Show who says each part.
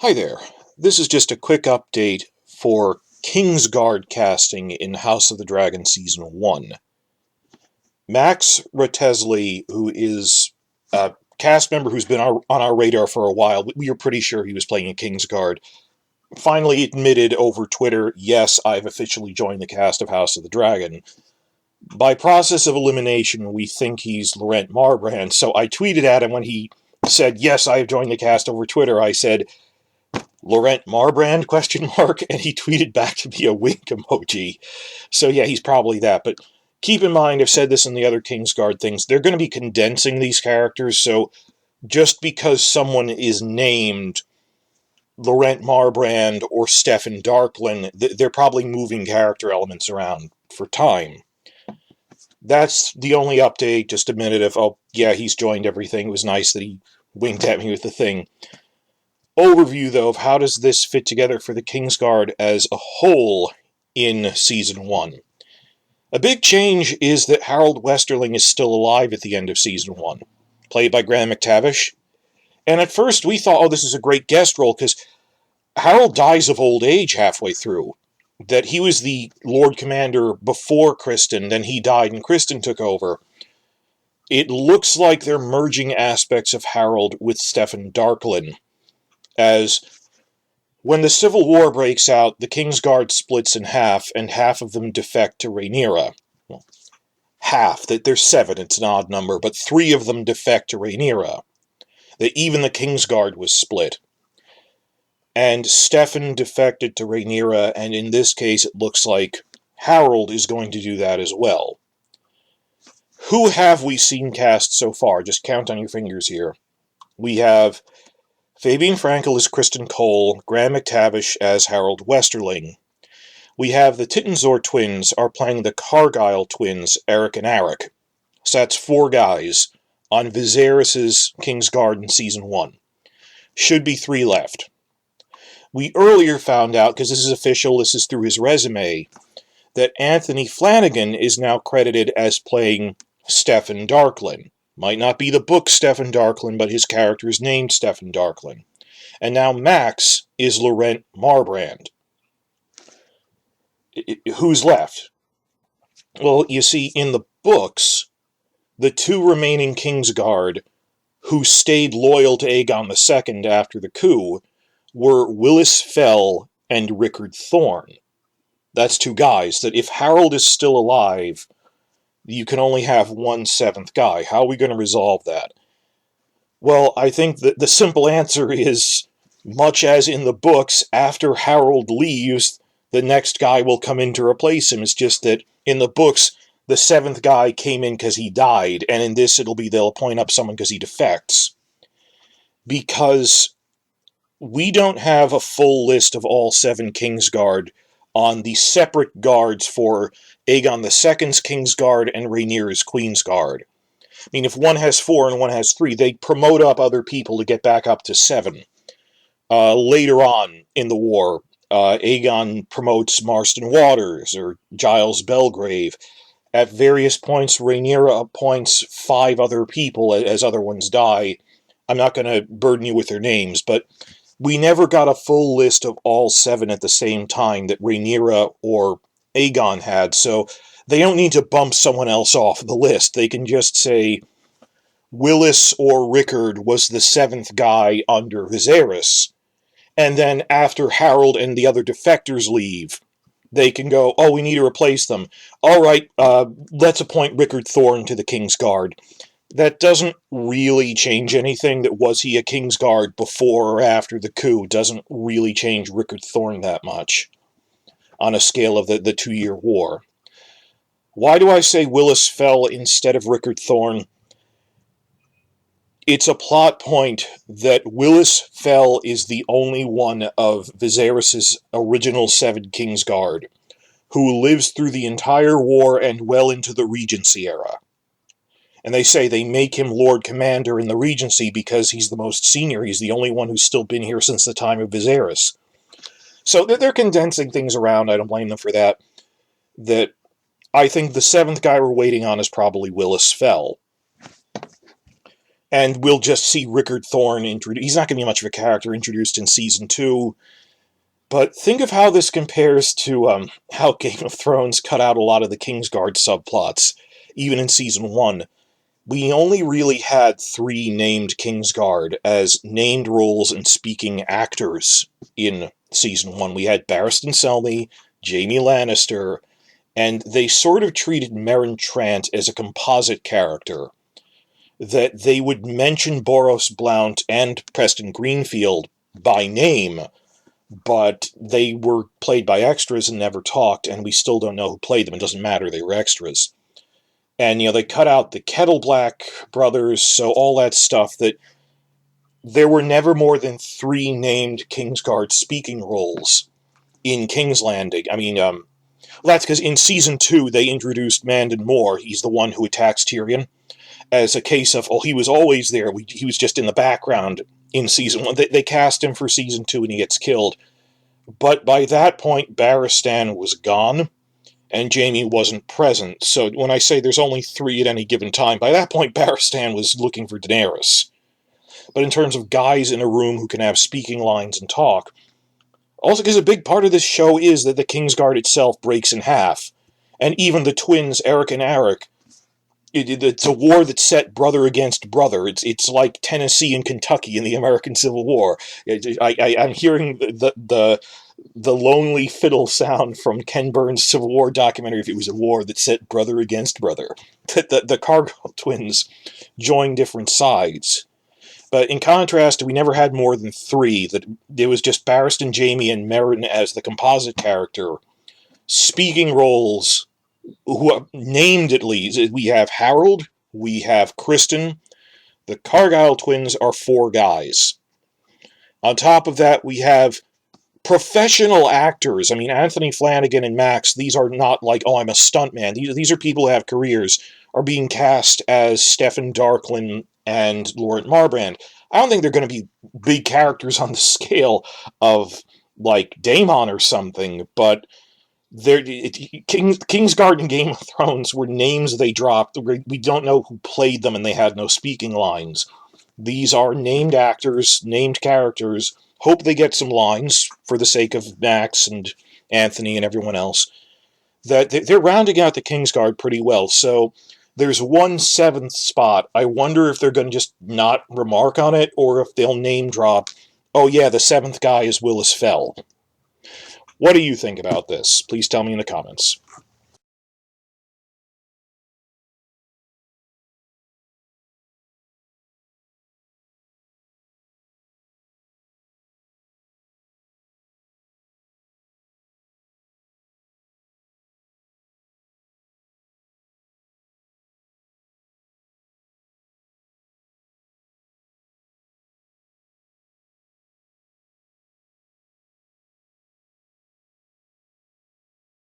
Speaker 1: Hi there. This is just a quick update for Kingsguard casting in House of the Dragon Season 1. Max Ratesley, who is a cast member who's been on our radar for a while, we were pretty sure he was playing in Kingsguard, finally admitted over Twitter, yes, I've officially joined the cast of House of the Dragon. By process of elimination, we think he's Laurent Marbrand, so I tweeted at him when he said, yes, I have joined the cast over Twitter. I said, Laurent Marbrand, ? And he tweeted back to me a wink emoji. So yeah, he's probably that. But keep in mind, I've said this in the other Kingsguard things, they're going to be condensing these characters, so just because someone is named Laurent Marbrand or Stefan Darklin, they're probably moving character elements around for time. That's the only update, just a minute of, oh yeah, he's joined everything. It was nice that he winked at me with the thing. Overview, though, of how does this fit together for the Kingsguard as a whole in Season 1. A big change is that Harold Westerling is still alive at the end of Season 1, played by Graham McTavish. And at first we thought, oh, this is a great guest role, because Harold dies of old age halfway through. That he was the Lord Commander before Kristen, then he died and Kristen took over. It looks like they're merging aspects of Harold with Stefan Darklin, as when the Civil War breaks out, the Kingsguard splits in half, and half of them defect to Rhaenyra. Well, half, that there's 7, it's an odd number, but 3 of them defect to Rhaenyra. That even the Kingsguard was split. And Stefan defected to Rhaenyra, and in this case it looks like Harold is going to do that as well. Who have we seen cast so far? Just count on your fingers here. We have Fabian Frankel as Kristen Cole, Graham McTavish as Harold Westerling. We have the Tittenzor twins are playing the Cargyle twins, Eric and Arik. So that's 4 guys on Viserys' Kingsguard in Season 1. Should be 3 left. We earlier found out, because this is official, this is through his resume, that Anthony Flanagan is now credited as playing Stefan Darklin. Might not be the book Stefan Darklin, but his character is named Stefan Darklin. And now Max is Laurent Marbrand. Who's left? Well, you see, in the books, the 2 remaining Kingsguard who stayed loyal to Aegon II after the coup were Willis Fell and Rickard Thorne. That's 2 guys that if Harold is still alive, you can only have 1 7th guy. How are we going to resolve that? Well, I think that the simple answer is, much as in the books, after Harold leaves, the next guy will come in to replace him. It's just that in the books, the 7th guy came in because he died, and in this it'll be they'll appoint up someone because he defects. Because we don't have a full list of all 7 Kingsguard on the separate guards for Aegon II's Kingsguard and Rhaenyra's Queensguard. I mean, if one has 4 and one has 3, they promote up other people to get back up to 7. Later on in the war, Aegon promotes Marston Waters or Giles Belgrave. At various points, Rhaenyra appoints 5 other people as other ones die. I'm not going to burden you with their names, but we never got a full list of all 7 at the same time that Rhaenyra or Aegon had, so they don't need to bump someone else off the list. They can just say Willis or Rickard was the 7th guy under Viserys, and then after Harold and the other defectors leave, they can go, oh, we need to replace them. All right, let's appoint Rickard Thorne to the Kingsguard. That doesn't really change anything. That was he a Kingsguard before or after the coup doesn't really change Rickard Thorne that much on a scale of the 2-year war. Why do I say Willis Fell instead of Rickard Thorne? It's a plot point that Willis Fell is the only one of Viserys' original 7 Kingsguard who lives through the entire war and well into the Regency era. And they say they make him Lord Commander in the Regency because he's the most senior. He's the only one who's still been here since the time of Viserys. So they're condensing things around. I don't blame them for that. That I think the 7th guy we're waiting on is probably Willis Fell. And we'll just see Rickard Thorne introduced. He's not going to be much of a character introduced in Season 2. But think of how this compares to how Game of Thrones cut out a lot of the Kingsguard subplots, even in Season 1. We only really had 3 named Kingsguard as named roles and speaking actors in Season 1. We had Barristan Selmy, Jaime Lannister, and they sort of treated Meryn Trant as a composite character. That they would mention Boros Blount and Preston Greenfield by name, but they were played by extras and never talked, and we still don't know who played them. It doesn't matter, they were extras. And, they cut out the Kettleblack brothers, so all that stuff, that there were never more than 3 named Kingsguard speaking roles in King's Landing. I mean, that's because in Season 2, they introduced Mandon Moore. He's the one who attacks Tyrion, as a case of, he was always there. He was just in the background in Season 1. They cast him for Season 2 and he gets killed. But by that point, Barristan was gone, and Jaime wasn't present. So when I say there's only 3 at any given time, by that point, Barristan was looking for Daenerys. But in terms of guys in a room who can have speaking lines and talk, also because a big part of this show is that the Kingsguard itself breaks in half. And even the twins, Eric and Eric, it's a war that's set brother against brother. It's like Tennessee and Kentucky in the American Civil War. I'm hearing the lonely fiddle sound from Ken Burns' Civil War documentary. If it was a war that set brother against brother, the Cargill twins join different sides. But in contrast, we never had more than 3. That it was just Barristan, Jaime, and Meryn as the composite character, speaking roles. Who are named at least. We have Harold, we have Kristen. The Cargyle twins are 4 guys. On top of that, we have professional actors. I mean, Anthony Flanagan and Max, these are not like, I'm a stuntman. These are people who have careers, are being cast as Stefan Darklin and Laurent Marbrand. I don't think they're going to be big characters on the scale of, like, Daemon or something, but Kingsguard and Game of Thrones were names they dropped. We don't know who played them, and they had no speaking lines. These are named actors, named characters. Hope they get some lines for the sake of Max and Anthony and everyone else. That they're rounding out the Kingsguard pretty well. So there's 1 7th spot. I wonder if they're going to just not remark on it, or if they'll name drop, oh yeah, the 7th guy is Willis Fell. What do you think about this? Please tell me in the comments.